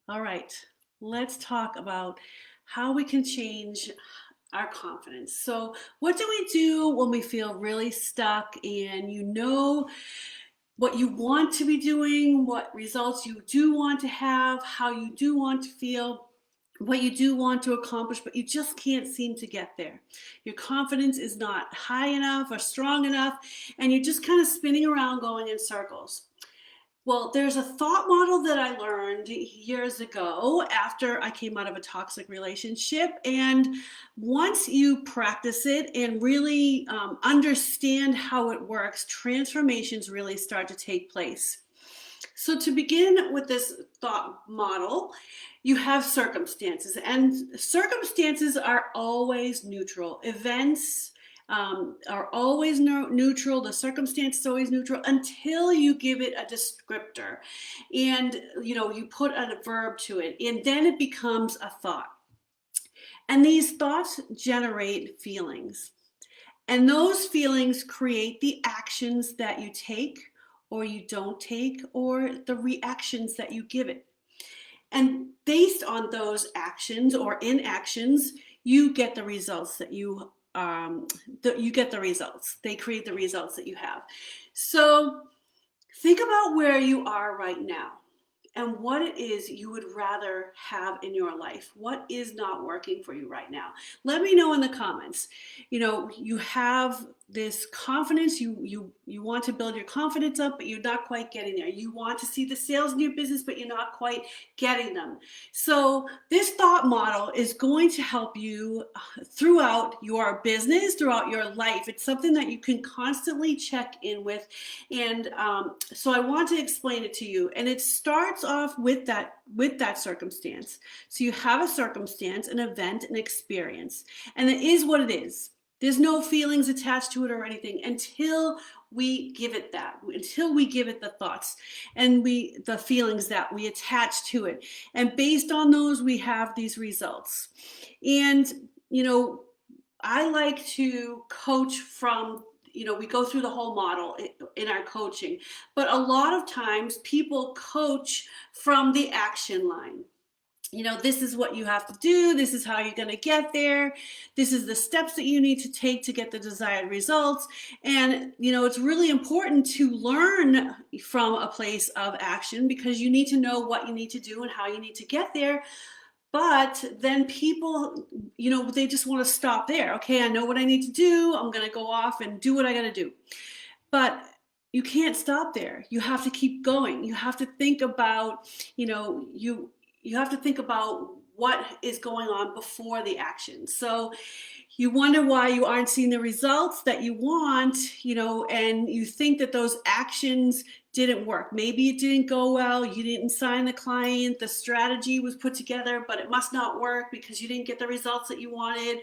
All right, let's talk about how we can change our confidence. So, what do we do when we feel really stuck and you know what you want to be doing, what results you do want to have, how you do want to feel, what you do want to accomplish, but you just can't seem to get there? Your confidence is not high enough or strong enough, and you're just kind of spinning around going in circles. Well, there's a thought model that I learned years ago after I came out of a toxic relationship. And once you practice it and really understand how it works, transformations really start to take place. So, to begin with this thought model, you have circumstances, and circumstances are always neutral. Events are always neutral. The circumstance is always neutral until you give it a descriptor, and you put a verb to it, and then it becomes a thought. And these thoughts generate feelings. And those feelings create the actions that you take or you don't take, or the reactions that you give it. And based on those actions or inactions, you get the results you get the results. They create the results that you have. So think about where you are right now and what it is you would rather have in your life. What is not working for you right now? Let me know in the comments. You have this confidence, you want to build your confidence up, but you're not quite getting there. You want to see the sales in your business, but you're not quite getting them. So this thought model is going to help you throughout your business, throughout your life. It's something that you can constantly check in with. And so I want to explain it to you. And it starts off with that circumstance. So you have a circumstance, an event, an experience, and it is what it is. There's no feelings attached to it or anything until we give it the thoughts and the feelings that we attach to it. And based on those, we have these results. And, I like to coach from, we go through the whole model in our coaching, but a lot of times people coach from the action line. This is what you have to do. This is how you're going to get there. This is the steps that you need to take to get the desired results. And, it's really important to learn from a place of action because you need to know what you need to do and how you need to get there. But then people, they just want to stop there. Okay, I know what I need to do. I'm going to go off and do what I got to do. But you can't stop there. You have to keep going. You have to think about, you have to think about what is going on before the action. So you wonder why you aren't seeing the results that you want, and you think that those actions didn't work. Maybe it didn't go well. You didn't sign the client. The strategy was put together, but it must not work because you didn't get the results that you wanted.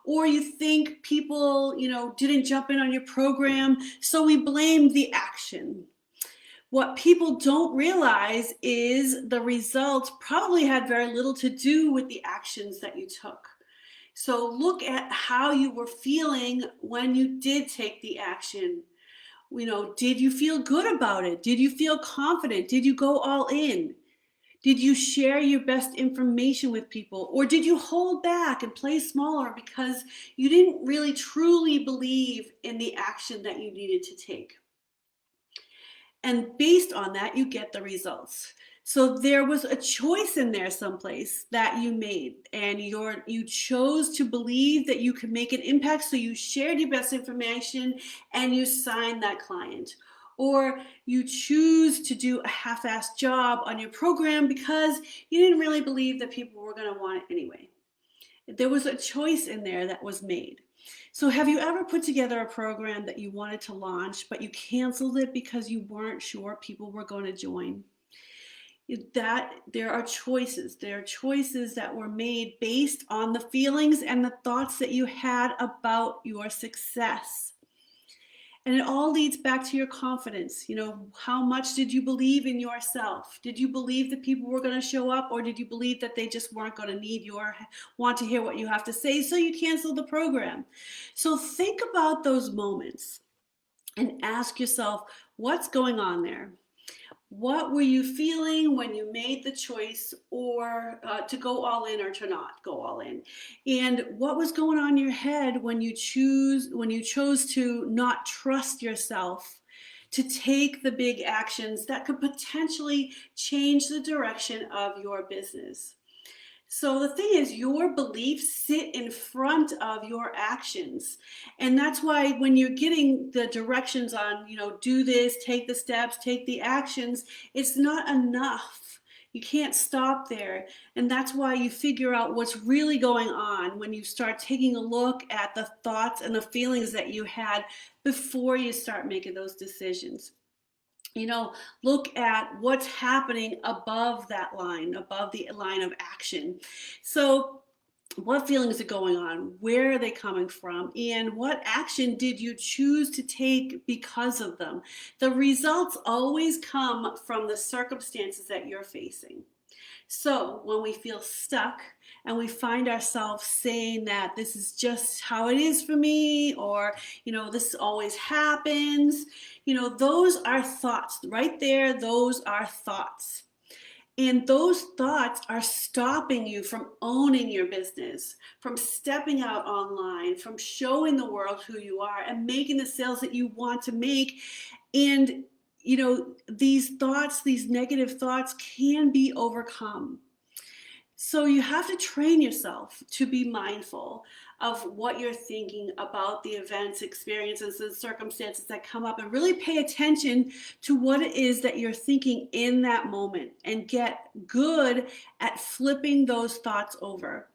Or you think people, didn't jump in on your program. So we blame the action. What people don't realize is the results probably had very little to do with the actions that you took. So look at how you were feeling when you did take the action. Did you feel good about it? Did you feel confident? Did you go all in? Did you share your best information with people? Or did you hold back and play smaller because you didn't really truly believe in the action that you needed to take? And based on that, you get the results. So there was a choice in there someplace that you made, and you chose to believe that you could make an impact. So you shared your best information and you signed that client. Or you choose to do a half-assed job on your program because you didn't really believe that people were going to want it anyway. There was a choice in there that was made. So have you ever put together a program that you wanted to launch, but you canceled it because you weren't sure people were going to join? That there are choices. There are choices that were made based on the feelings and the thoughts that you had about your success. And it all leads back to your confidence. How much did you believe in yourself? Did you believe that people were going to show up, or did you believe that they just weren't going to want to hear what you have to say, so you canceled the program? So think about those moments and ask yourself, what's going on there? What were you feeling when you made the choice or to go all in or to not go all in? And what was going on in your head when you chose to not trust yourself to take the big actions that could potentially change the direction of your business? So the thing is, your beliefs sit in front of your actions. And that's why when you're getting the directions on, do this, take the steps, take the actions, it's not enough. You can't stop there. And that's why you figure out what's really going on when you start taking a look at the thoughts and the feelings that you had before you start making those decisions. Look at what's happening above that line, above the line of action. So, what feelings are going on? Where are they coming from? And what action did you choose to take because of them? The results always come from the circumstances that you're facing. So when we feel stuck and we find ourselves saying that this is just how it is for me, or, this always happens, those are thoughts right there. Those are thoughts. And those thoughts are stopping you from owning your business, from stepping out online, from showing the world who you are and making the sales that you want to make. And these thoughts, these negative thoughts can be overcome. So you have to train yourself to be mindful of what you're thinking about the events, experiences, and circumstances that come up, and really pay attention to what it is that you're thinking in that moment and get good at flipping those thoughts over.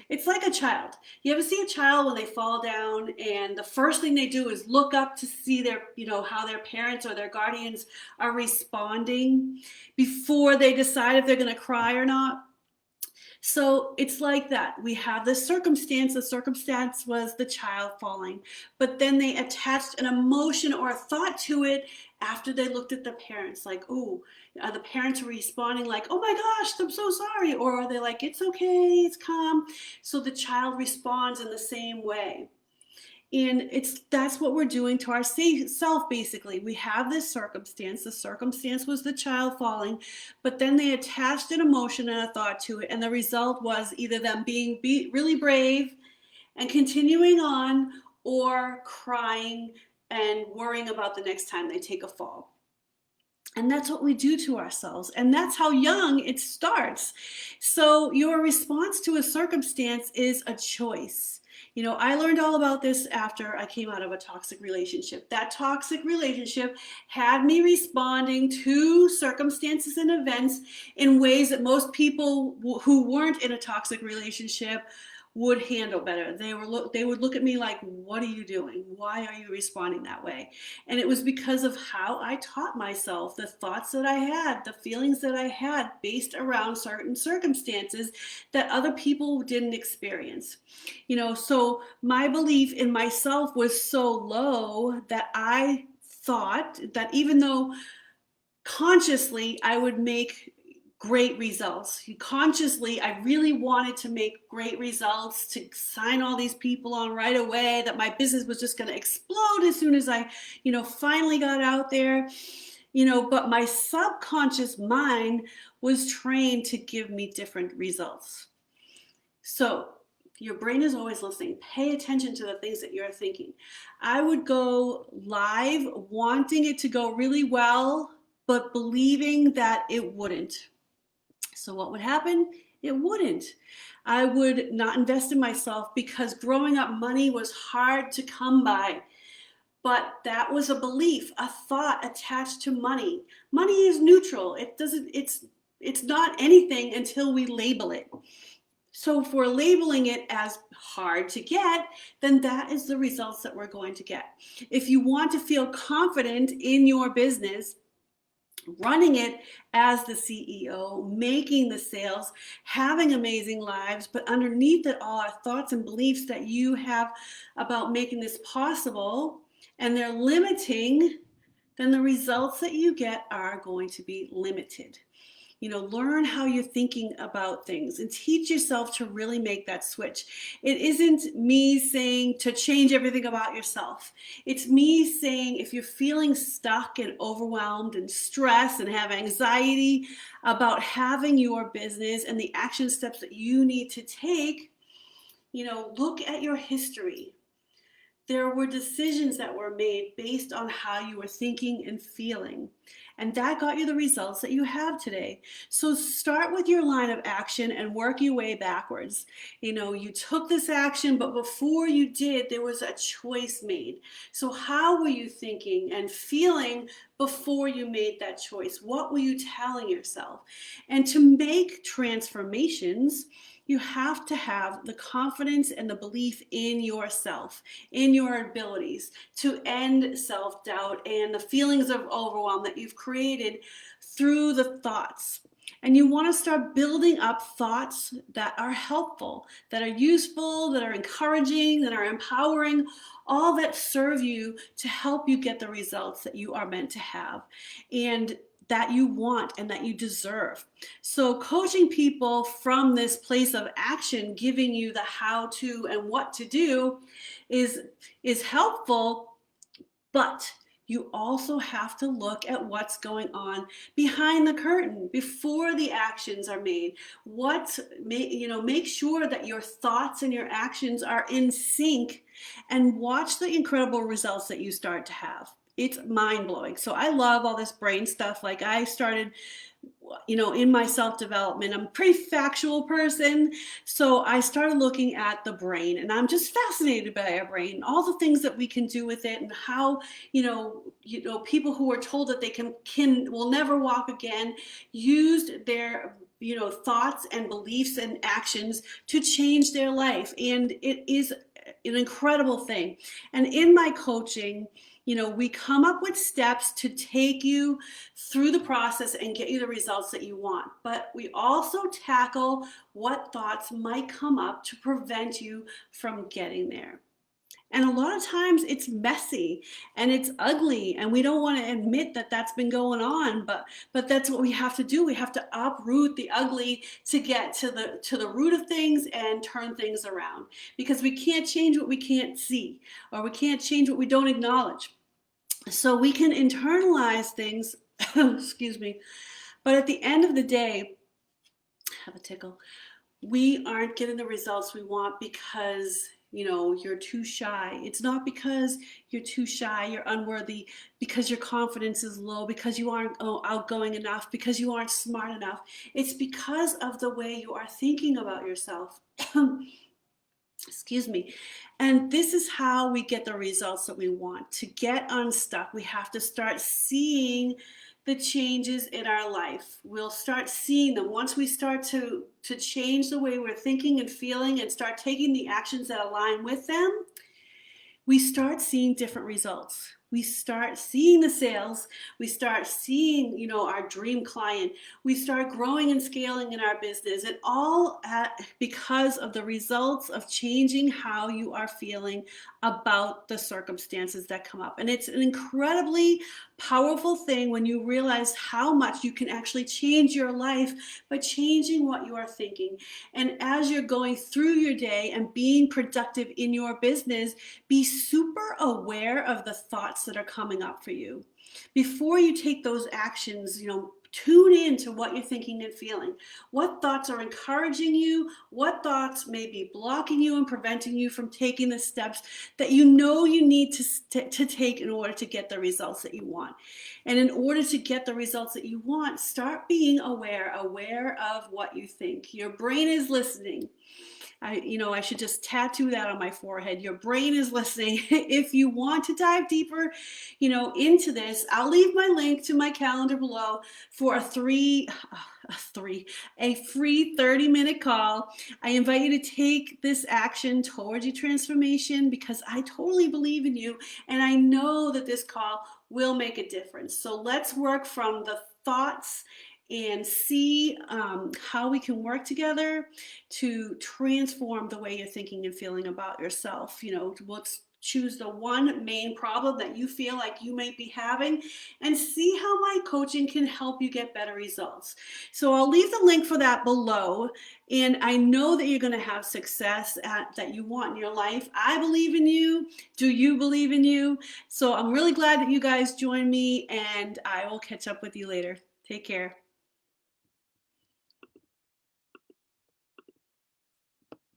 It's like a child. You ever see a child when they fall down and the first thing they do is look up to see how their parents or their guardians are responding before they decide if they're going to cry or not? So it's like that. We have this circumstance. The circumstance was the child falling, but then they attached an emotion or a thought to it after they looked at the parents, like, "Ooh," the parents are responding like, "Oh my gosh, I'm so sorry," or are they like, "It's okay, it's calm." So the child responds in the same way. And that's what we're doing to our self, basically. We have this circumstance. The circumstance was the child falling, but then they attached an emotion and a thought to it. And the result was either them being really brave and continuing on, or crying and worrying about the next time they take a fall. And that's what we do to ourselves. And that's how young it starts. So your response to a circumstance is a choice. I learned all about this after I came out of a toxic relationship. That toxic relationship had me responding to circumstances and events in ways that most people who weren't in a toxic relationship would handle better. They would look at me like, "What are you doing? Why are you responding that way?" And it was because of how I taught myself, the thoughts that I had, the feelings that I had based around certain circumstances that other people didn't experience. So my belief in myself was so low that I thought that even though consciously I would make great results. Consciously, I really wanted to make great results, to sign all these people on right away, that my business was just going to explode as soon as I, finally got out there. But my subconscious mind was trained to give me different results. So your brain is always listening. Pay attention to the things that you're thinking. I would go live wanting it to go really well, but believing that it wouldn't. So what would happen? It wouldn't. I would not invest in myself because growing up, money was hard to come by. But that was a belief, a thought attached to money. Money is neutral. It's not anything until we label it. So if we're labeling it as hard to get, then that is the results that we're going to get. If you want to feel confident in your business, running it as the CEO, making the sales, having amazing lives, but underneath it all are thoughts and beliefs that you have about making this possible, and they're limiting, then the results that you get are going to be limited. Learn how you're thinking about things and teach yourself to really make that switch. It isn't me saying to change everything about yourself. It's me saying if you're feeling stuck and overwhelmed and stressed and have anxiety about having your business and the action steps that you need to take, look at your history. There were decisions that were made based on how you were thinking and feeling. And that got you the results that you have today. So start with your line of action and work your way backwards. You took this action, but before you did, there was a choice made. So how were you thinking and feeling before you made that choice? What were you telling yourself? And to make transformations, you have to have the confidence and the belief in yourself, in your abilities to end self-doubt and the feelings of overwhelm that you've created through the thoughts. And you want to start building up thoughts that are helpful, that are useful, that are encouraging, that are empowering, all that serve you to help you get the results that you are meant to have and that you want and that you deserve. So coaching people from this place of action, giving you the how to and what to do is helpful, but you also have to look at what's going on behind the curtain before the actions are made. Make sure that your thoughts and your actions are in sync and watch the incredible results that you start to have. It's mind-blowing. So I love all this brain stuff. Like I started in my self-development, I'm a pretty factual person. So I started looking at the brain and I'm just fascinated by our brain, all the things that we can do with it and how, people who are told that they will never walk again, used their thoughts and beliefs and actions to change their life. And it is an incredible thing. And in my coaching, we come up with steps to take you through the process and get you the results that you want. But we also tackle what thoughts might come up to prevent you from getting there. And a lot of times it's messy and it's ugly and we don't want to admit that that's been going on, but that's what we have to do. We have to uproot the ugly to get to the root of things and turn things around, because we can't change what we can't see, or we can't change what we don't acknowledge. So we can internalize things, excuse me, but at the end of the day, have a tickle, we aren't getting the results we want because you're too shy. It's not because you're too shy, you're unworthy, because your confidence is low, because you aren't outgoing enough, because you aren't smart enough. It's because of the way you are thinking about yourself. Excuse me. And this is how we get the results that we want. To get unstuck, we have to start seeing the changes in our life. We'll start seeing them once we start to change the way we're thinking and feeling and start taking the actions that align with them. We start seeing different results. We start seeing the sales. We start seeing, our dream client. We start growing and scaling in our business, and all because of the results of changing how you are feeling about the circumstances that come up. And it's an incredibly powerful thing when you realize how much you can actually change your life by changing what you are thinking. And as you're going through your day and being productive in your business, be super aware of the thoughts that are coming up for you. Before you take those actions, tune in to what you're thinking and feeling. What thoughts are encouraging you? What thoughts may be blocking you and preventing you from taking the steps that you need to take in order to get the results that you want? And in order to get the results that you want, start being aware of what you think. Your brain is listening. I should just tattoo that on my forehead. Your brain is listening. If you want to dive deeper, into this, I'll leave my link to my calendar below for a free 30-minute call. I invite you to take this action towards your transformation, because I totally believe in you and I know that this call will make a difference. So let's work from the thoughts and see how we can work together to transform the way you're thinking and feeling about yourself. Let's choose the one main problem that you feel like you might be having and see how my coaching can help you get better results. So I'll leave the link for that below. And I know that you're going to have success that you want in your life. I believe in you. Do you believe in you? So I'm really glad that you guys joined me, and I will catch up with you later. Take care.